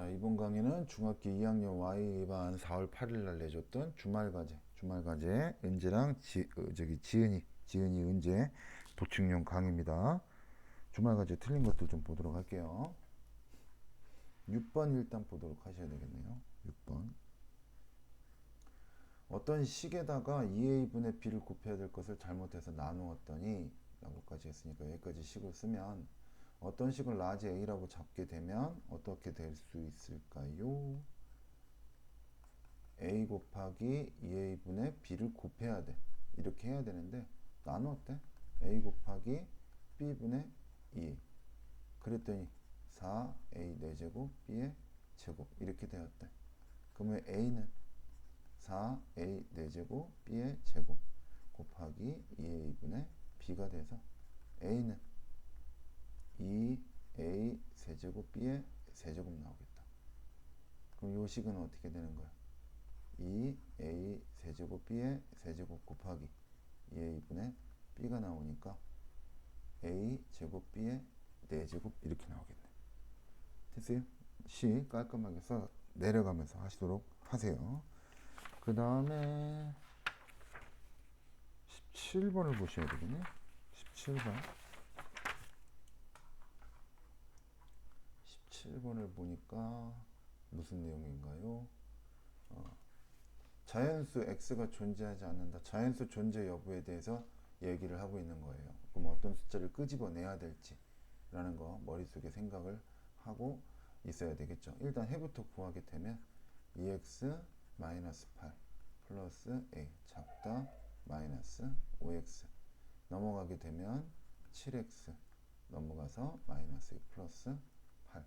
자, 이번 강의는 중학교 2학년 Y반 4월 8일 날 내줬던 주말과제 은재랑 지은이 은재 보충용 강의입니다. 주말과제 틀린 것들 좀 보도록 할게요. 6번 일단 보도록 하셔야 되겠네요. 6번. 어떤 식에다가 2a분의 b를 곱해야 될 것을 잘못해서 나누었더니 라고까지 했으니까 여기까지 식을 쓰면 어떤 식을 라지 a라고 잡게 되면 어떻게 될 수 있을까요? a 곱하기 2a분의 b를 곱해야 돼. 이렇게 해야 되는데 나누었대. a 곱하기 b분의 2. 그랬더니 4a 4제곱 b의 제곱 이렇게 되었대. 그러면 a는 4a 4제곱 b의 제곱 곱하기 2a분의 b가 돼서 a는 2a 세제곱 b의 세제곱 나오겠다. 그럼 이 식은 어떻게 되는 거야? 2a 세제곱 b의 세제곱 곱하기 2a분의 b가 나오니까 a 제곱 b의 4제곱 이렇게 나오겠네. 됐어요? 식 깔끔하게 써 내려가면서 하시도록 하세요. 그 다음에 17번을 보셔야 되겠네. 17번 17번을 보니까 무슨 내용인가요? 자연수 x가 존재하지 않는다. 자연수 존재 여부에 대해서 얘기를 하고 있는 거예요. 그럼 어떤 숫자를 끄집어내야 될지 라는 거 머릿속에 생각을 하고 있어야 되겠죠. 일단 해부터 구하게 되면 2x-8 플러스 a 작다 마이너스 5x 넘어가게 되면 7x 넘어가서 마이너스 2 플러스 8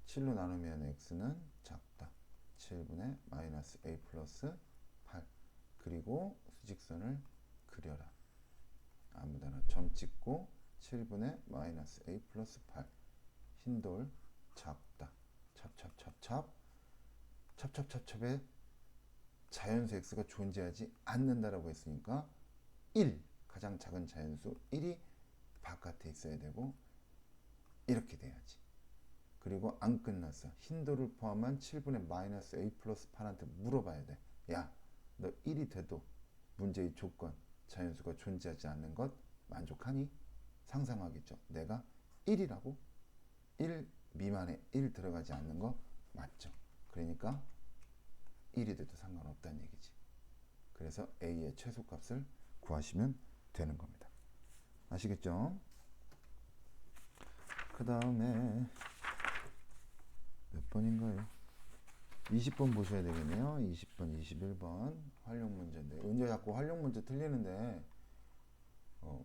7로 나누면 x는 작다 7분의 마이너스 a 플러스 8 그리고 수직선을 그려라. 아무데나 점 찍고 7분의 마이너스 a 플러스 8 흰돌 작다 찹찹찹찹에 자연수 x가 존재하지 않는다라고 했으니까 1 가장 작은 자연수 1이 바깥에 있어야 되고 이렇게 돼야지. 그리고 안 끝났어. 흰돌을 포함한 7분의 마이너스 a 플러스 8한테 물어봐야 돼. 야, 너 1이 돼도 문제의 조건 자연수가 존재하지 않는 것 만족하니? 상상하겠죠. 내가 1이라고? 1 미만에 1 들어가지 않는 거 맞죠. 그러니까 1이 돼도 상관없다는 얘기지. 그래서 a의 최소값을 구하시면 되는 겁니다. 아시겠죠? 그 다음에 몇 번인가요? 20번 보셔야 되겠네요. 20번, 21번 활용 문제인데 언제 자꾸 활용 문제 틀리는데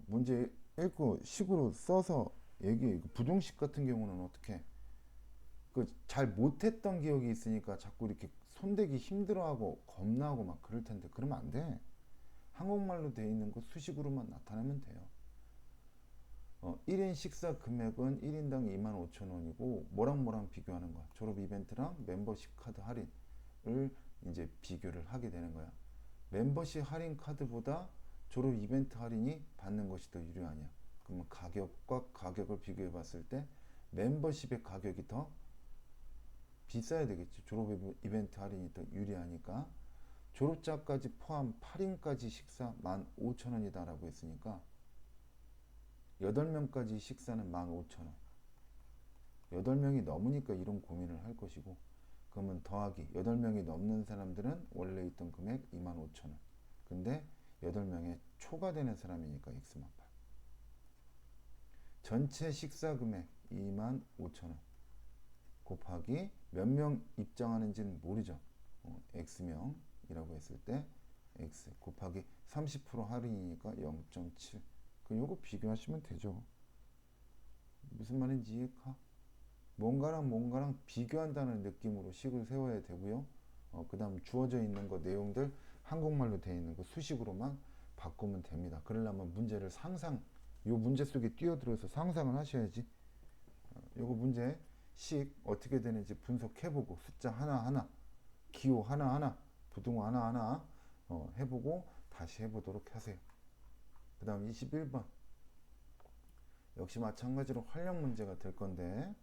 문제 읽고 식으로 써서 얘기해. 부동식 같은 경우는 어떻게 잘 못했던 기억이 있으니까 자꾸 이렇게 손대기 힘들어하고 겁나고 막 그럴 텐데 그러면 안 돼. 한국말로 되어 있는 거 수식으로만 나타내면 돼요. 1인 식사 금액은 1인당 25,000원이고 뭐랑 비교하는 거야. 졸업 이벤트랑 멤버십 카드 할인을 이제 비교를 하게 되는 거야. 멤버십 할인 카드보다 졸업 이벤트 할인이 받는 것이 더 유리하냐. 그러면 가격과 가격을 비교해 봤을 때 멤버십의 가격이 더 비싸야 되겠지. 졸업 이벤트 할인이 더 유리하니까 졸업자까지 포함 8인까지 식사 15,000원이다 라고 했으니까 8명까지 식사는 15,000원. 8명이 넘으니까 이런 고민을 할 것이고 그러면 더하기 8명이 넘는 사람들은 원래 있던 금액 25,000원. 근데 8명에 초과되는 사람이니까 x만 8. 전체 식사 금액 25,000원 곱하기 몇 명 입장하는지는 모르죠. x명이라고 했을 때 x 곱하기 30% 할인이니까 0.7. 그럼 요거 비교하시면 되죠. 무슨 말인지 이해가? 뭔가랑 비교한다는 느낌으로 식을 세워야 되고요. 그 다음 주어져 있는 거 내용들 한국말로 되어 있는 거 수식으로만 바꾸면 됩니다. 그러려면 문제를 요 문제 속에 뛰어들어서 상상을 하셔야지. 요거 문제 식 어떻게 되는지 분석해보고 숫자 하나하나 기호 하나하나 부등호 하나하나 해보고 다시 해보도록 하세요. 그 다음 21번 역시 마찬가지로 활용 문제가 될 건데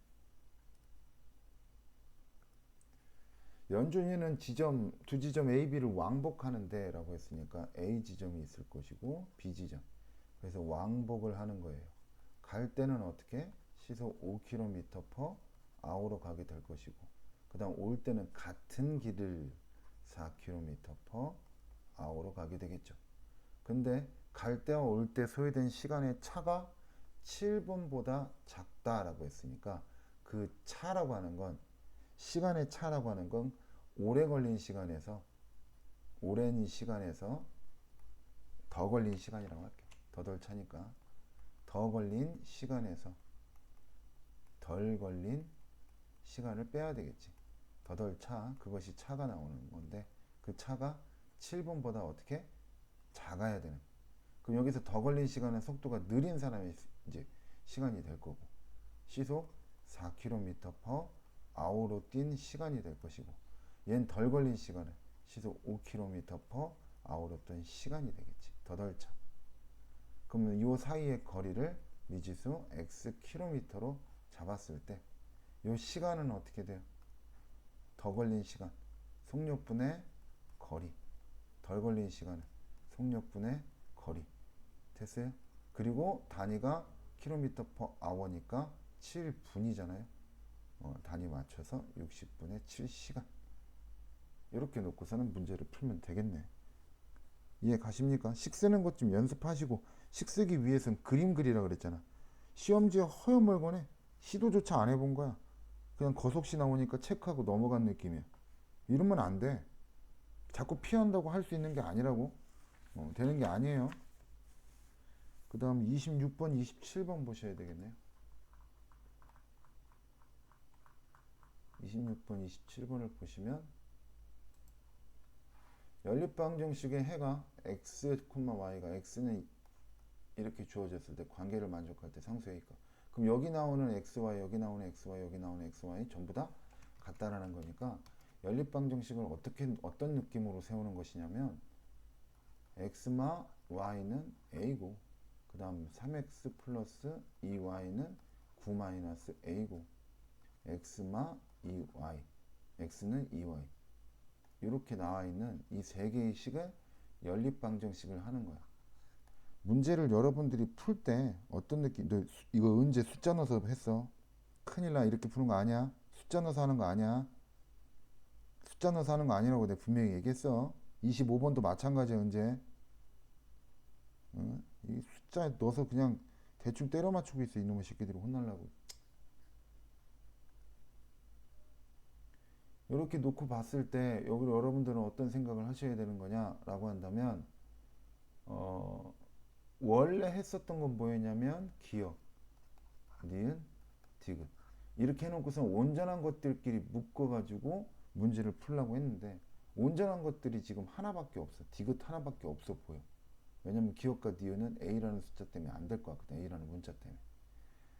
연준이는 두 지점 A, B를 왕복하는데 라고 했으니까 A 지점이 있을 것이고 B 지점. 그래서 왕복을 하는 거예요. 갈 때는 어떻게? 시속 5km/h로 가게 될 것이고, 그 다음 올 때는 같은 길을 4km/h로 가게 되겠죠. 근데 갈 때와 올 때 소요된 시간의 차가 7분보다 작다라고 했으니까 그 차라고 하는 건, 시간의 차라고 하는 건 오래 걸린 시간에서, 오랜 시간에서 더 걸린 시간이라고 할게요. 더 덜 차니까 더 걸린 시간에서 덜 걸린 시간을 빼야 되겠지. 더 덜 차, 그것이 차가 나오는 건데, 그 차가 7분보다 어떻게 작아야 되는. 그럼 여기서 더 걸린 시간은 속도가 느린 사람의 이제 시간이 될 거고, 시속 4km/h로 뛴 시간이 될 것이고, 얘는 덜 걸린 시간은 시속 5km/h로 뛴 시간이 되겠지. 더 덜 차. 그러면 이 사이의 거리를 미지수 x km로 잡았을 때 이 시간은 어떻게 돼요? 더 걸린 시간, 속력분의 거리. 덜 걸린 시간은 속력분의 거리. 됐어요? 그리고 단위가 km/h니까 7분이잖아요. 단위 맞춰서 60분의 7시간. 이렇게 놓고서는 문제를 풀면 되겠네. 이해 가십니까? 식 쓰는 것 좀 연습하시고, 식 쓰기 위해서는 그림 그리라 그랬잖아. 시험지에 허여멀건해. 시도조차 안 해본 거야. 그냥 거속시 나오니까 체크하고 넘어간 느낌이야. 이러면 안 돼. 자꾸 피한다고 할 수 있는 게 아니라고. 되는 게 아니에요. 그 다음 26번, 27번 보셔야 되겠네요. 26번, 27번을 보시면 연립방정식의 해가 x, y가 x는 이렇게 주어졌을 때 관계를 만족할 때 상수회의가. 그럼 여기 나오는 xy, 여기 나오는 xy, 여기 나오는 xy 전부 다 같다라는 거니까 연립방정식을 어떤 느낌으로 세우는 것이냐면 x마 y는 a고, 그 다음 3x 플러스 2y는 9 마이너스 a고, x마 2y, x는 2y. 이렇게 나와 있는 이 세 개의 식을 연립방정식을 하는 거야. 문제를 여러분들이 풀 때 어떤 느낌, 너 이거 언제 숫자 넣어서 했어? 큰일 나. 이렇게 푸는 거 아니야. 숫자 넣어서 하는 거 아니야. 숫자 넣어서 하는 거 아니라고 내가 분명히 얘기했어. 25번도 마찬가지야. 언제 이 숫자에 넣어서 그냥 대충 때려 맞추고 있어. 이놈의 새끼들이 혼날라고. 이렇게 놓고 봤을 때 여기 여러분들은 어떤 생각을 하셔야 되는 거냐라고 한다면, 원래 했었던 건 뭐였냐면 기억, 니은, 디귿 이렇게 해놓고서 온전한 것들끼리 묶어가지고 문제를 풀려고 했는데, 온전한 것들이 지금 하나밖에 없어. 디귿 하나밖에 없어 보여. 왜냐면 기억과 니은은 A라는 숫자 때문에 안 될 것 같거든. A라는 문자 때문에.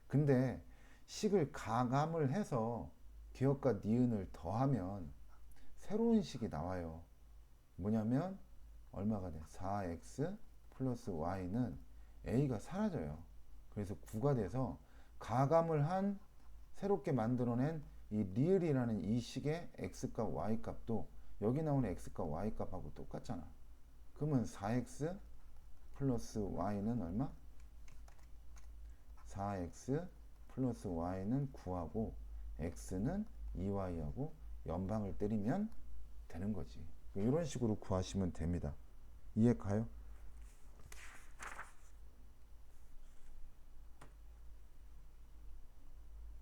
근데 식을 가감을 해서 기억과 니은을 더하면 새로운 식이 나와요. 뭐냐면 얼마가 돼? 4x 플러스 y는 a가 사라져요. 그래서 9가 돼서 가감을 한 새롭게 만들어낸 이 리을이라는 이 식의 x값 y값도 여기 나오는 x값 y값하고 똑같잖아. 그러면 4x 플러스 y는 얼마? 4x 플러스 y는 9하고 x는 2y하고 연방을 때리면 되는 거지. 이런 식으로 구하시면 됩니다. 이해 가요?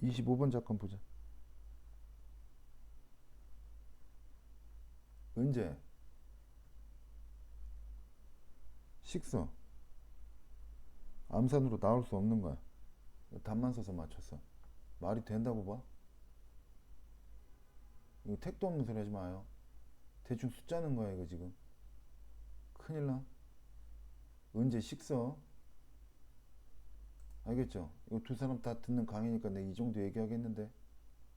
25번 잠깐 보자. 은재 식수 암산으로 나올 수 없는 거야. 답만 써서 맞췄어. 말이 된다고 봐? 이거 택도 없는 소리 하지 마요. 대충 숫자 는 거야 이거 지금. 큰일 나. 은재 식서. 알겠죠? 이거 두 사람 다 듣는 강의니까 내가 이 정도 얘기하겠는데,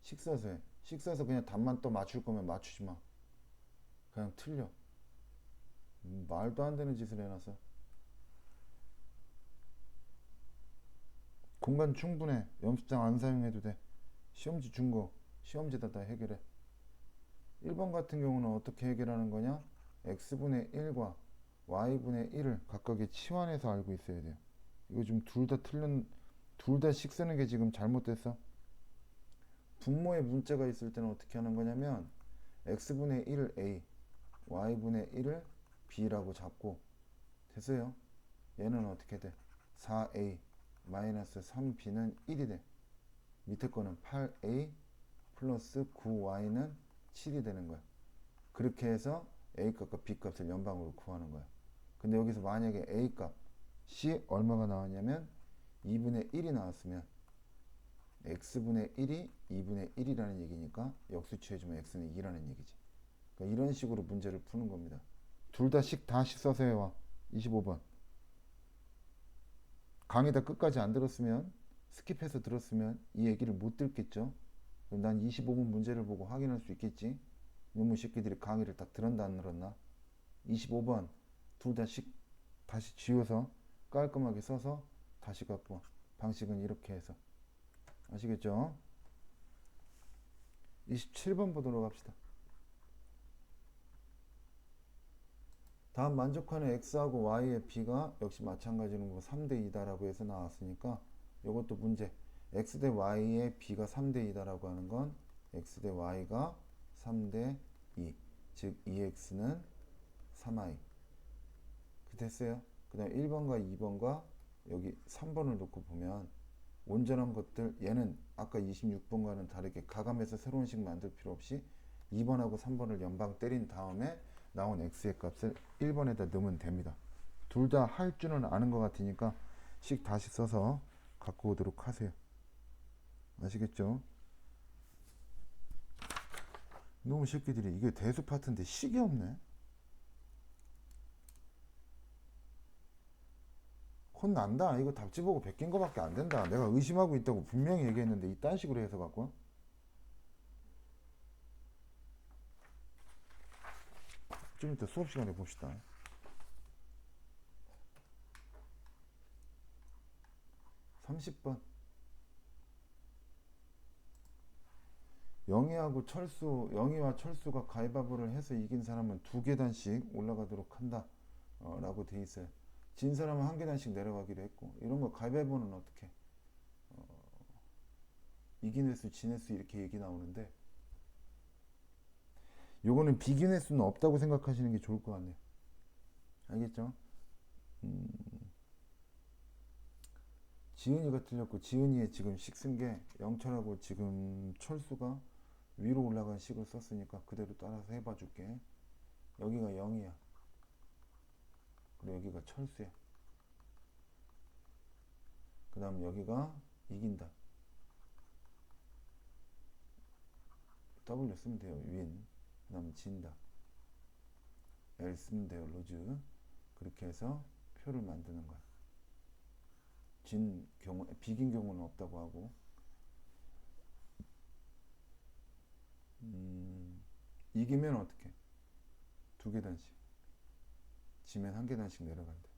식사서 해. 식사서 그냥 답만 또 맞출 거면 맞추지 마. 그냥 틀려. 말도 안 되는 짓을 해놔서. 공간 충분해. 연습장 안 사용해도 돼. 시험지 준 거 시험지다 다 해결해. 1번 같은 경우는 어떻게 해결하는 거냐? x분의 1과 y분의 1을 각각의 치환해서 알고 있어야 돼요. 이거 지금 둘 다 식 쓰는 게 지금 잘못됐어. 분모에 문자가 있을 때는 어떻게 하는 거냐면 x분의 1을 a, y분의 1을 b라고 잡고 됐어요. 얘는 어떻게 돼? 4a 마이너스 3b는 1이 돼. 밑에 거는 8a 플러스 9y는 7이 되는 거야. 그렇게 해서 a 값과 b 값을 연방으로 구하는 거야. 근데 여기서 만약에 a 값이 얼마가 나왔냐면 2분의 1이 나왔으면 x분의 1이 2분의 1이라는 얘기니까 역수 취해주면 x는 2라는 얘기지. 그러니까 이런 식으로 문제를 푸는 겁니다. 둘 다 식 다시 써서 해와. 25번. 강의 다 끝까지 안 들었으면 스킵해서 들었으면 이 얘기를 못 듣겠죠. 그럼 난 25번 문제를 보고 확인할 수 있겠지. 너무 새끼들이 강의를 딱 들었나 안 들었나. 25번 둘 다 식 다시 지워서 깔끔하게 써서 다시 갖고 와. 방식은 이렇게 해서. 아시겠죠? 27번 보도록 합시다. 다음 만족하는 x하고 y의 b가 역시 마찬가지로 3대 2다라고 해서 나왔으니까 이것도 문제. x 대 y의 b가 3대 2다라고 하는 건 x 대 y가 3대 2, 즉 2x는 3i. 됐어요. 그 다음에 1번과 2번과 여기 3번을 놓고 보면 온전한 것들, 얘는 아까 26번과는 다르게 가감해서 새로운 식 만들 필요 없이 2번하고 3번을 연방 때린 다음에 나온 x의 값을 1번에다 넣으면 됩니다. 둘 다 할 줄은 아는 것 같으니까 식 다시 써서 갖고 오도록 하세요. 아시겠죠? 너무 새끼들이 이게 대수 파트인데 식이 없네. 혼난다. 이거 답지 보고 베낀 거밖에 안 된다. 내가 의심하고 있다고 분명히 얘기했는데 이딴 식으로 해서 갖고. 좀 이따 수업 시간에 봅시다. 30번. 영희와 철수가 가위바위보를 해서 이긴 사람은 2계단씩 올라가도록 한다. 라고 돼 있어요. 진 사람은 1계단씩 내려가기로 했고, 이런 거 가위바위보는 어떻게? 이긴 횟수, 진 횟수 이렇게 얘기 나오는데, 요거는 비긴 횟수는 없다고 생각하시는 게 좋을 것 같네요. 알겠죠? 지은이가 틀렸고, 지은이의 지금 식 쓴 게 영철하고 지금 철수가 위로 올라간 식을 썼으니까 그대로 따라서 해봐 줄게. 여기가 0이야. 그리고 여기가 철수야. 그 다음 여기가 이긴다. W 쓰면 돼요. 윈. 그 다음 진다. L 쓰면 돼요. 로즈. 그렇게 해서 표를 만드는 거야. 비긴 경우는 없다고 하고. 이기면 어떻게? 2계단씩. 지면 1계단씩 내려간대.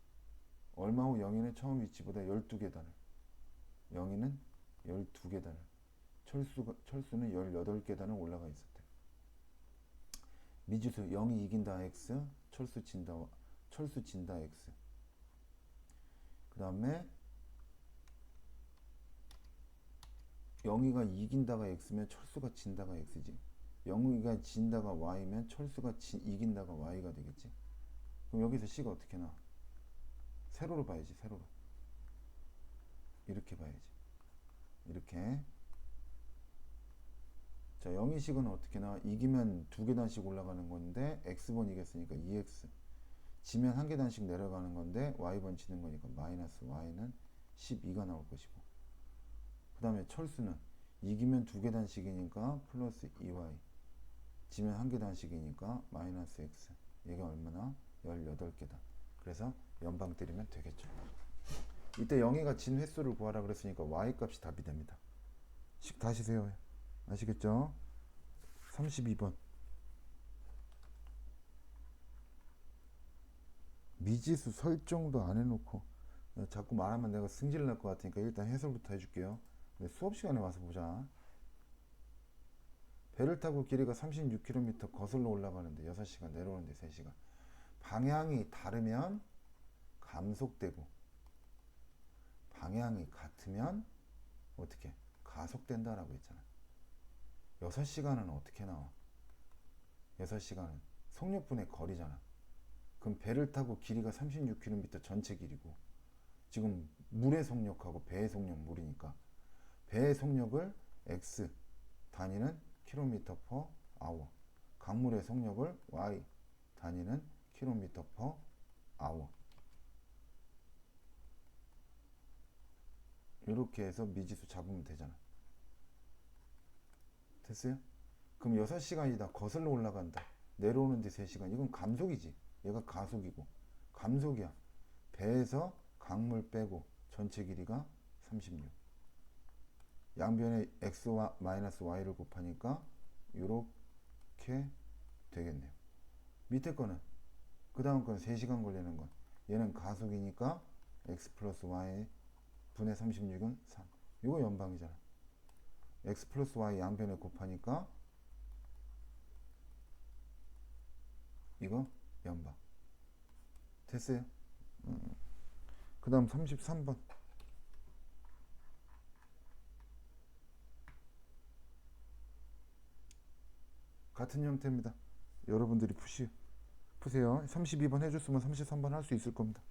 얼마 후 영희는 처음 위치보다 12계단을. 영희는 12계단을. 철수는 18계단을 올라가 있었대. 미지수 영희 이긴다 x, 철수 진다 x. 그 다음에 영희가 이긴다가 x면 철수가 진다가 x지. 영희가 진다가 y면 철수가 이긴다가 y가 되겠지. 그럼 여기서 c가 어떻게 나와? 세로로 봐야지. 세로로. 이렇게 봐야지. 이렇게. 자, 영희식은 어떻게 나와? 이기면 2계단씩 올라가는 건데 x번 이겼으니까 2x. 지면 1계단씩 내려가는 건데 y번 치는 거니까 마이너스 y는 12가 나올 것이고. 그 다음에 철수는 이기면 2계단씩이니까 플러스 2y. 지면 1계단씩이니까 마이너스 x. 얘가 얼마나? 18계단. 그래서 연방 때리면 되겠죠. 이때 영희가 진 횟수를 구하라 그랬으니까 y 값이 답이 됩니다. 식 다시 세워요. 아시겠죠? 32번. 미지수 설정도 안 해놓고 자꾸 말하면 내가 승질 날 것 같으니까 일단 해설부터 해줄게요. 수업 시간에 와서 보자. 배를 타고 길이가 36km 거슬러 올라가는데 6시간, 내려오는데 3시간. 방향이 다르면 감속되고 방향이 같으면 어떻게? 가속된다라고 했잖아. 6시간은 어떻게 나와? 6시간은 속력분의 거리잖아. 그럼 배를 타고 길이가 36km 전체 길이고, 지금 물의 속력하고 배의 속력 물이니까 배의 속력을 x 단위는 km per hour, 강물의 속력을 y 단위는 km per hour, 이렇게 해서 미지수 잡으면 되잖아. 됐어요? 그럼 6시간이다. 거슬러 올라간다. 내려오는데 3시간. 이건 감속이지. 얘가 가속이고. 감속이야. 배에서 강물 빼고 전체 길이가 36. 양변에 x와 마이너스 y를 곱하니까 이렇게 되겠네요. 밑에 거는, 그 다음 건 3시간 걸리는 건, 얘는 가속이니까 x 플러스 y 분의 36은 3. 이거 연방이잖아. x 플러스 y 양변에 곱하니까 이거 연방. 됐어요? 그 다음 33번. 같은 형태입니다. 여러분들이 푸세요. 32번 해줬으면 33번 할 수 있을 겁니다.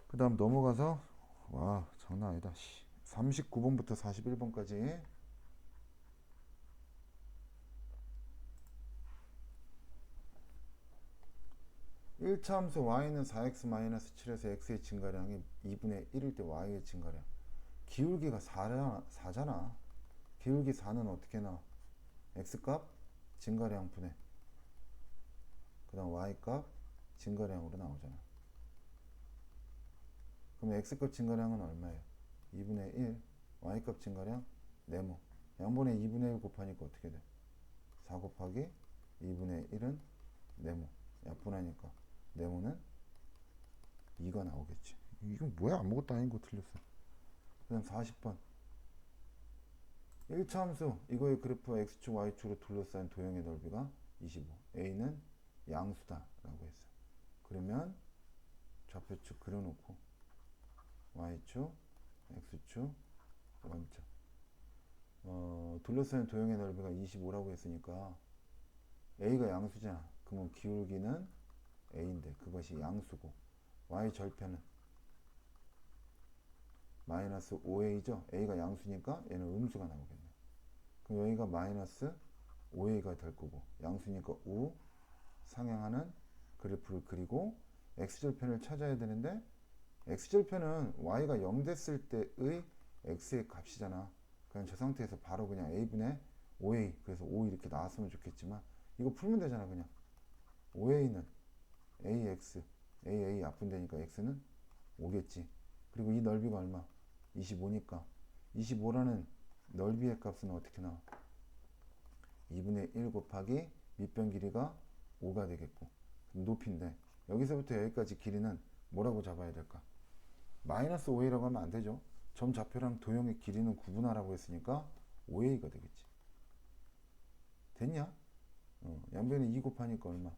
그 다음 넘어가서, 와 장난 아니다. 39번부터 41번까지. 1차 함수 y는 4x-7에서 x의 증가량이 2분의 1일 때 y의 증가량. 기울기가 4잖아. 기울기 4는 어떻게 나와? x값 증가량 분의, 그 다음 y값 증가량으로 나오잖아. 그럼 x값 증가량은 얼마예요? 2분의 1, y값 증가량 네모. 양분의 2분의 1 곱하니까 어떻게 돼? 4 곱하기 2분의 1은 네모. 약분하니까 네모는 2가 나오겠지. 이건 뭐야? 아무것도 아닌 거 틀렸어. 그 다음 40번. 1차 함수, 이거의 그래프 x축 y축으로 둘러싸인 도형의 넓이가 25. a는 양수다 라고 했어. 그러면 좌표축 그려놓고 y축, x축, 원점. 둘러싸인 도형의 넓이가 25라고 했으니까 a가 양수잖아. 그러면 기울기는 a인데 그것이 양수고, y 절편은 마이너스 5a죠. a가 양수니까 얘는 음수가 나오겠네. 그럼 여기가 마이너스 5a가 될 거고, 양수니까 우 상향하는 그래프를 그리고 x절편을 찾아야 되는데, x절편은 y가 0 됐을 때의 x의 값이잖아. 그냥 저 상태에서 바로 그냥 a분의 5a, 그래서 5 이렇게 나왔으면 좋겠지만 이거 풀면 되잖아. 그냥 5a는 ax, aa 약분되니까 x는 5겠지. 그리고 이 넓이가 얼마? 25니까 25라는 넓이의 값은 어떻게 나와? 2분의 1 곱하기 밑변 길이가 5가 되겠고, 높이인데 여기서부터 여기까지 길이는 뭐라고 잡아야 될까? 마이너스 5a라고 하면 안 되죠. 점 좌표랑 도형의 길이는 구분하라고 했으니까 5a가 되겠지. 됐냐? 양변에 2 곱하니까 얼마?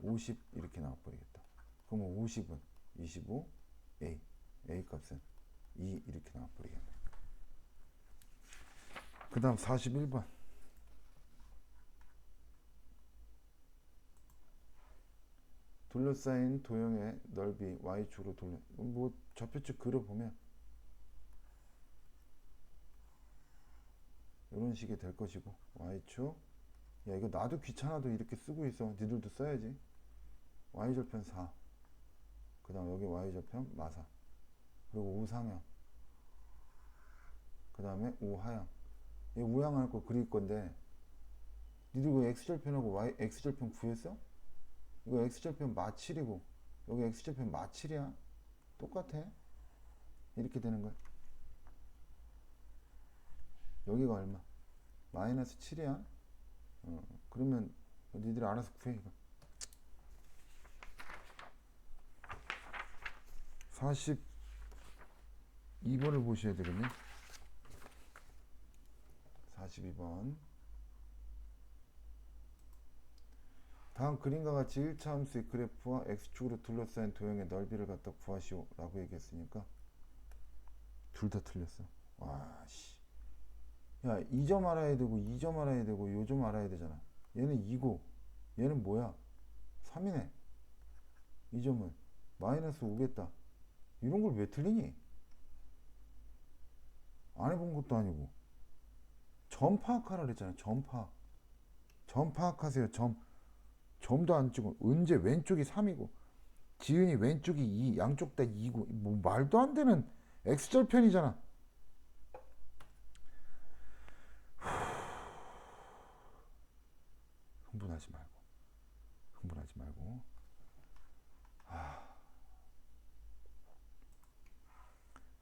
50 이렇게 나와버리겠다. 그러면 50은 25, a 값은 2 이렇게 나와버리겠네. 그 다음 41번. 둘러싸인 도형의 넓이 y축으로 뭐 좌표축 그려보면 이런 식이 될 것이고, y축, 야 이거 나도 귀찮아도 이렇게 쓰고 있어. 니들도 써야지. y절편 4, 그 다음 여기 y절편 마사, 그리고 우상향, 그 다음에 우하향. 이 우향할 거 그릴 건데, 니들 이거 x절편하고 x절편 구했어? 이거 x절편 마7이고 여기 x절편 마7이야. 똑같아. 이렇게 되는 거야. 여기가 얼마? 마이너스 7이야. 그러면 니들이 알아서 구해. 이거 42번을 보셔야 되겠네. 42번. 다음 그림과 같이 1차 함수의 그래프와 x축으로 둘러싸인 도형의 넓이를 갖다 구하시오 라고 얘기했으니까 둘 다 틀렸어. 와씨, 야, 2점 알아야 되고 2점 알아야 되고 요점 알아야 되잖아. 얘는 2고 얘는 뭐야? 3이네. 이 점은 마이너스 5겠다. 이런 걸 왜 틀리니? 안 해본 것도 아니고. 점 파악하라 그랬잖아. 점 파악. 점 파악하세요. 점도 안 찍고. 언제 왼쪽이 3이고 지은이 왼쪽이 2, 양쪽 다 2고 뭐 말도 안 되는 x절편이잖아. 흥분하지 말고.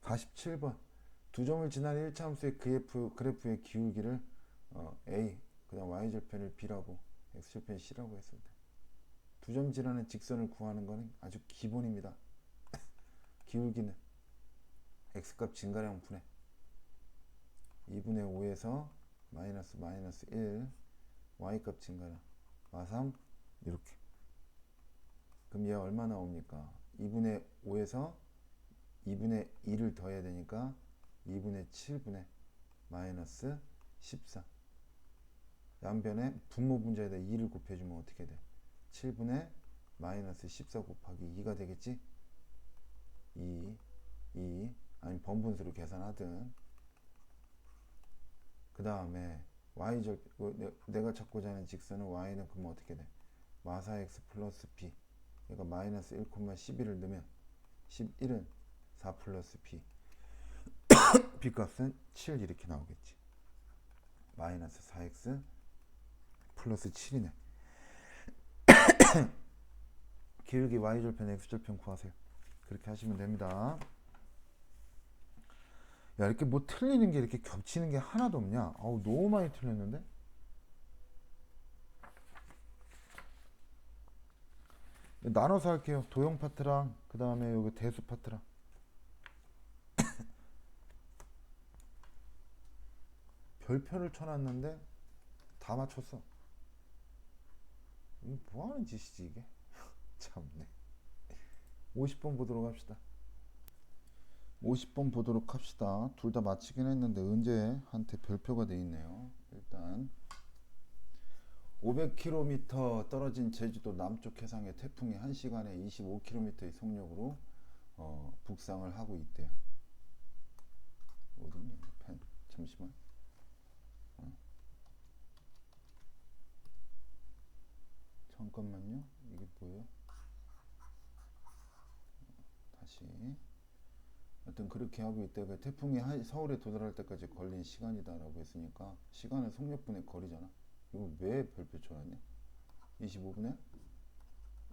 47번. 두 점을 지나는 1차 함수의 그래프의 기울기를 A, 그다음 y절편을 B라고, x절편을 C라고 했을 때 두 점 지나는 직선을 구하는 것은 아주 기본입니다. 기울기는 x값 증가량 분해 2분의 5에서 마이너스 1, y값 증가량 마3 이렇게. 그럼 얘 얼마 나옵니까? 2분의 5에서 2분의 1을 더해야 되니까 2분의 7분의 마이너스 14. 양변에 분모 분자에다 2를 곱해주면 어떻게 돼? 7분의 마이너스 14 곱하기 2가 되겠지? 2 아니 번분수로 계산하든. 그 다음에 y절 내가 찾고자 하는 직선은 y는 그러면 어떻게 돼? 마사x 플러스 b. 얘가 마이너스 1,11을 넣으면 11은 4 플러스 b. b값은 7 이렇게 나오겠지. 마이너스 4x 플러스 7이네. 기울기 y절편 x절편 구하세요. 그렇게 하시면 됩니다. 야, 이렇게 뭐 틀리는 게 이렇게 겹치는 게 하나도 없냐? 아우, 너무 많이 틀렸는데? 나눠서 할게요. 도형 파트랑 그 다음에 여기 대수 파트랑. 별표를 쳐놨는데 다 맞췄어. 이게 뭐하는 짓이지 이게? 참네. 50번 보도록 합시다. 50번 보도록 합시다. 둘 다 맞히긴 했는데 은재한테 별표가 돼 있네요. 일단 500km 떨어진 제주도 남쪽 해상에 태풍이 1시간에 25km의 속력으로 북상을 하고 있대요. 어딨니? 펜. 잠시만. 잠깐만요. 이게 뭐예요? 다시. 하여튼 그렇게 하고 있대. 그 태풍이 서울에 도달할 때까지 걸린 시간이다라고 했으니까 시간은 속력분의 거리잖아. 이거 왜 별표 쳐놨냐? 25분에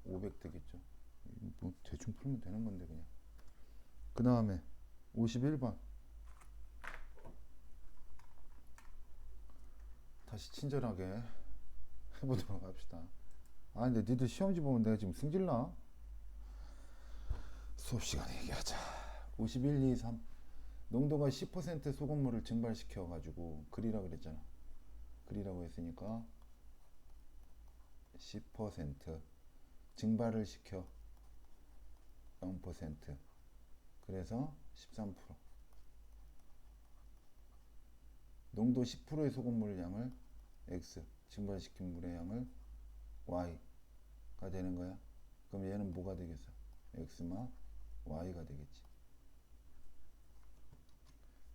500 되겠죠. 뭐 대충 풀면 되는 건데 그냥. 그 다음에 51번. 다시 친절하게 해보도록 합시다. 아 근데 니들 시험지 보면 내가 지금 승질나? 수업 시간에 얘기하자. 51, 2, 3. 농도가 10% 소금물을 증발시켜 가지고 그리라 그랬잖아. 그리라고 했으니까 10% 증발을 시켜 0%. 그래서 13%. 농도 10%의 소금물 양을 x, 증발시킨 물의 양을 y가 되는 거야. 그럼 얘는 뭐가 되겠어? x마 y가 되겠지.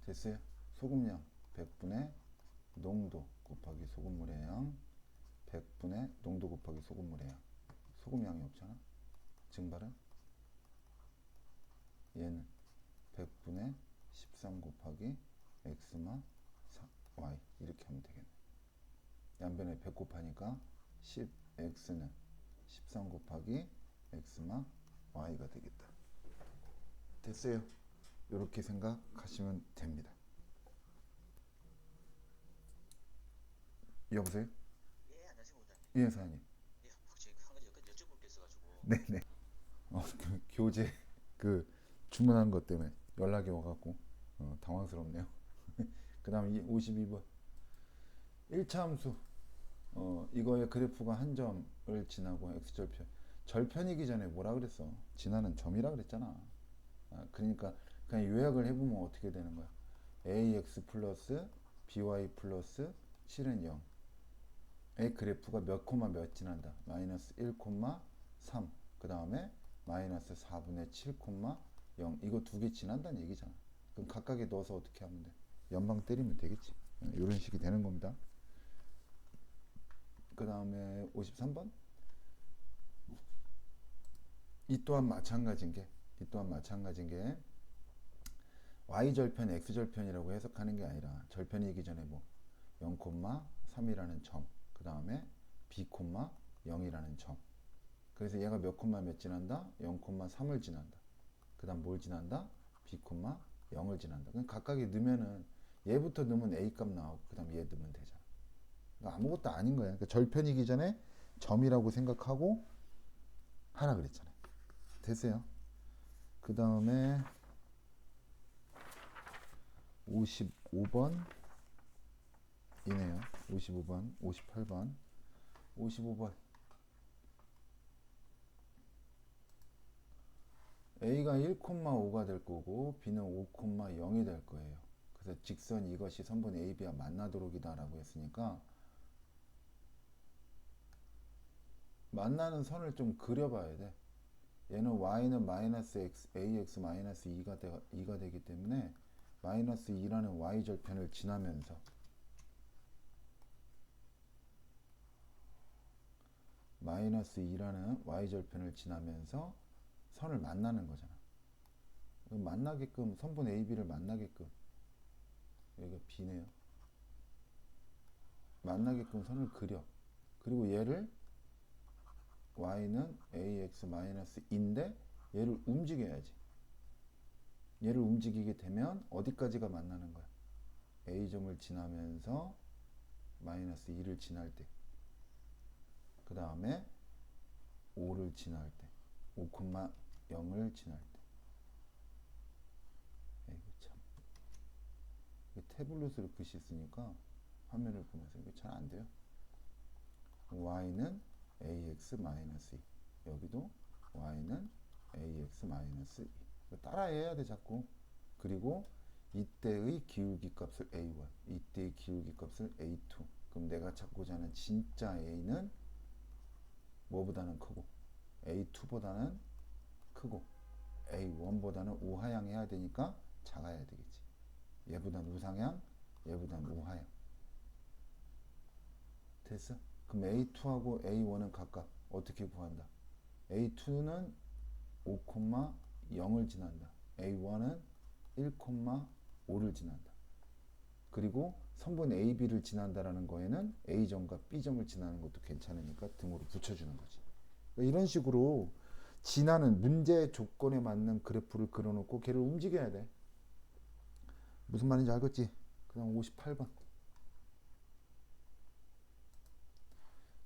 됐어요? 소금량 100분의 농도 곱하기 소금물의 양 100분의 농도 곱하기 소금물의 양. 소금량이 없잖아. 증발은 얘는 100분의 13 곱하기 x마 y 이렇게 하면 되겠네. 양변에 100 곱하니까 10x는 13 곱하기 x마 y가 되겠다. 됐어요? 이렇게 생각하시면 됩니다. 여보세요? 예, 안녕하세요, 원장님. 예, 사장님. 예, 혹시 한 가지 여쭤볼 게 있어가지고. 네네. 그 교재 그 주문한 것 때문에 연락이 와갖고 당황스럽네요. 그 다음 52번 1차 함수 이거의 그래프가 한 점을 지나고 x절편 절편이기 전에 뭐라 그랬어? 지나는 점이라 그랬잖아. 그러니까 그냥 요약을 해보면 어떻게 되는 거야? ax 플러스 by 플러스 7은 0. 의 그래프가 몇 콤마 몇 지난다. 마이너스 1 콤마 3. 그 다음에 마이너스 4분의 7 콤마 0. 이거 두 개 지난다는 얘기잖아. 그럼 각각에 넣어서 어떻게 하면 돼? 연방 때리면 되겠지. 이런 식이 되는 겁니다. 그 다음에 53번. 이 또한 마찬가지인 게 y절편, x절편이라고 해석하는 게 아니라 절편이기 전에 뭐 0,3이라는 점, 그 다음에 b, 0이라는 점. 그래서 얘가 몇 콤마 몇 지난다? 0,3을 지난다. 그 다음 뭘 지난다? b, 0을 지난다. 그럼 각각에 넣으면은 얘부터 넣으면 a 값 나오고 그 다음 얘 넣으면 되잖아. 그러니까 아무것도 아닌 거야. 그러니까 절편이기 전에 점이라고 생각하고 하라 그랬잖아요. 됐어요. 그 다음에 55번 이네요. 55번, 58번, 55번. A가 1,5가 될 거고 B는 5,0이 될 거예요. 그래서 직선 이것이 선분 AB와 만나도록이다 라고 했으니까 만나는 선을 좀 그려봐야 돼. 얘는 y는 마이너스 x, ax 마이너스 2가 되기 때문에 마이너스 2라는 y절편을 지나면서 마이너스 2라는 y절편을 지나면서 선을 만나는 거잖아. 만나게끔 선분 AB를 만나게끔 여기가 B네요. 만나게끔 선을 그려. 그리고 얘를 y는 ax-2인데 얘를 움직여야지. 얘를 움직이게 되면 어디까지가 만나는 거야? a점을 지나면서 마이너스 2를 지날 때, 그 다음에 5를 지날 때, 5,0을 지날 때. 에이구 참. 태블릿으로 글씨 쓰니까 화면을 보면서 이거 잘 안 돼요. y는 ax-2. 여기도 y는 ax-2. 따라해야 돼 자꾸. 그리고 이때의 기울기 값을 a1, 이때의 기울기 값을 a2. 그럼 내가 찾고자 하는 진짜 a는 뭐보다는 크고 a2보다는 크고 a1보다는 우하향해야 되니까 작아야 되겠지. 얘보다는 우상향, 얘보다는 우하향. 됐어? 그럼 A2하고 A1은 각각 어떻게 구한다? A2는 5,0을 지난다. A1은 1,5를 지난다. 그리고 선분 AB를 지난다라는 거에는 A점과 B점을 지나는 것도 괜찮으니까 등으로 붙여주는 거지. 그러니까 이런 식으로 지나는 문제 조건에 맞는 그래프를 그려놓고 걔를 움직여야 돼. 무슨 말인지 알겠지? 그 다음 58번.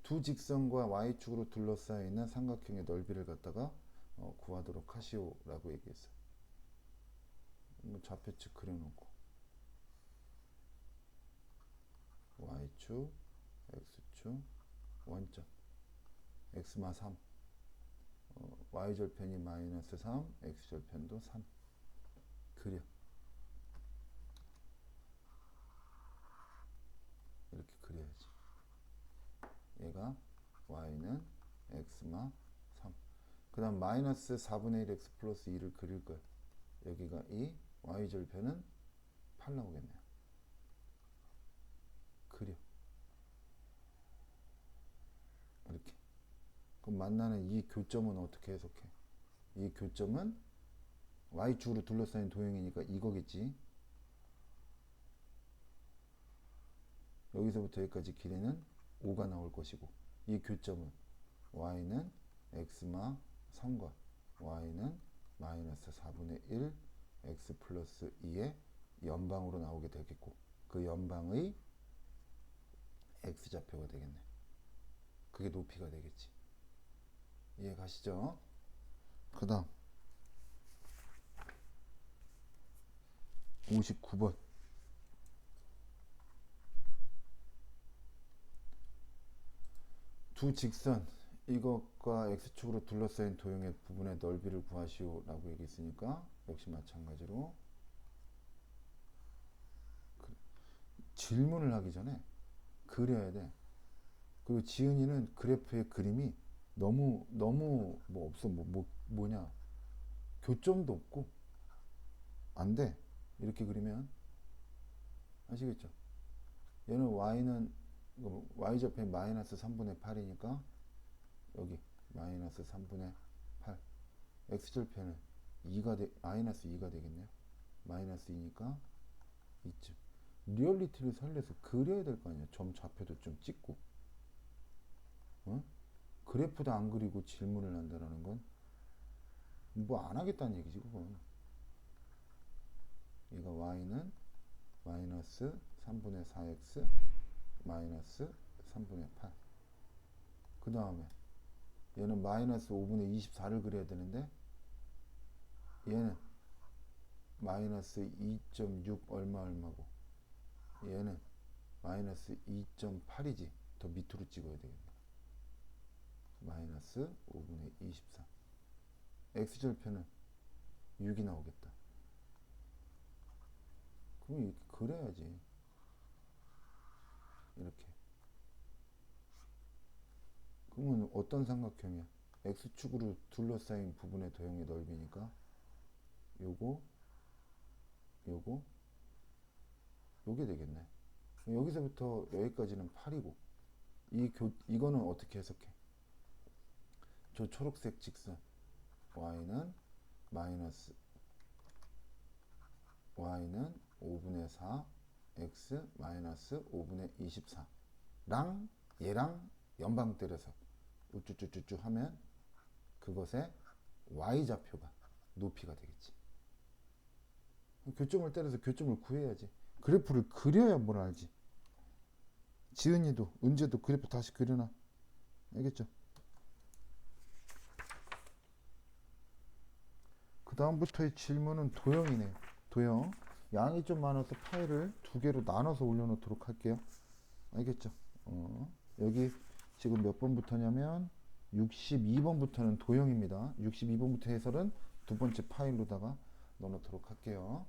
두 직선과 y축으로 둘러싸여 있는 삼각형의 넓이를 갖다가 구하도록 하시오라고 얘기했어요. 좌표측 그려놓고 y축, x축, 원점 x마 3, y절편이 마이너스 3, x절편도 3 그려. 이렇게 그려야지. 얘가 y는 x마 3. 그 다음 마이너스 4분의 1 x 플러스 2를 그릴 거야. 여기가 2, y절편은 8 나오겠네요. 그려. 이렇게. 그럼 만나는 이 교점은 어떻게 해석해? 이 교점은 y축으로 둘러싸인 도형이니까 이거겠지. 여기서부터 여기까지 길이는 5가 나올 것이고 이 교점은 y는 x마 3과 y는 마이너스 4분의 1 x 플러스 2의 연방으로 나오게 되겠고 그 연방의 x좌표가 되겠네. 그게 높이가 되겠지. 이해 가시죠? 그 다음 59번. 두 직선 이것과 x축으로 둘러싸인 도형의 부분의 넓이를 구하시오라고 얘기했으니까 역시 마찬가지로 질문을 하기 전에 그려야 돼. 그리고 지은이는 그래프의 그림이 너무 뭐 없어. 뭐냐 교점도 없고 안 돼. 이렇게 그리면 아시겠죠? 얘는 y는 y좌표에 마이너스 3분의 8이니까 여기 마이너스 3분의 8. x절편은 2가 마이너스 2가 되겠네요. 마이너스 2니까 2쯤. 리얼리티를 살려서 그려야 될 거 아니야. 점 좌표도 좀 찍고. 어? 그래프도 안 그리고 질문을 한다라는 건 뭐 안 하겠다는 얘기지 그건. 얘가 y는 마이너스 3분의 4x 마이너스 3분의 8. 그 다음에 얘는 마이너스 5분의 24를 그려야 되는데 얘는 마이너스 2.6 얼마고 얘는 마이너스 2.8이지. 더 밑으로 찍어야 되겠네. 마이너스 5분의 24. x절편은 6이 나오겠다. 그럼 이렇게 그려야지. 이렇게. 그러면 어떤 삼각형이야? x축으로 둘러싸인 부분의 도형의 넓이니까 요거 요게 되겠네. 여기서부터 여기까지는 8이고 이거는 어떻게 해석해? 저 초록색 직선 y는 5분의 4 x 마이너스 5분의 24랑 얘랑 연방 때려서 우쭈쭈쭈쭈 하면 그것의 y좌표가 높이가 되겠지. 교점을 때려서 교점을 구해야지. 그래프를 그려야 뭘 알지. 지은이도 은재도 그래프 다시 그려놔. 알겠죠? 그 다음부터의 질문은 도형이네요. 도형. 양이 좀 많아서 파일을 두 개로 나눠서 올려놓도록 할게요. 알겠죠? 여기 지금 몇 번부터냐면 62번부터는 도형입니다. 62번부터 해설은 두 번째 파일로다가 넣어놓도록 할게요.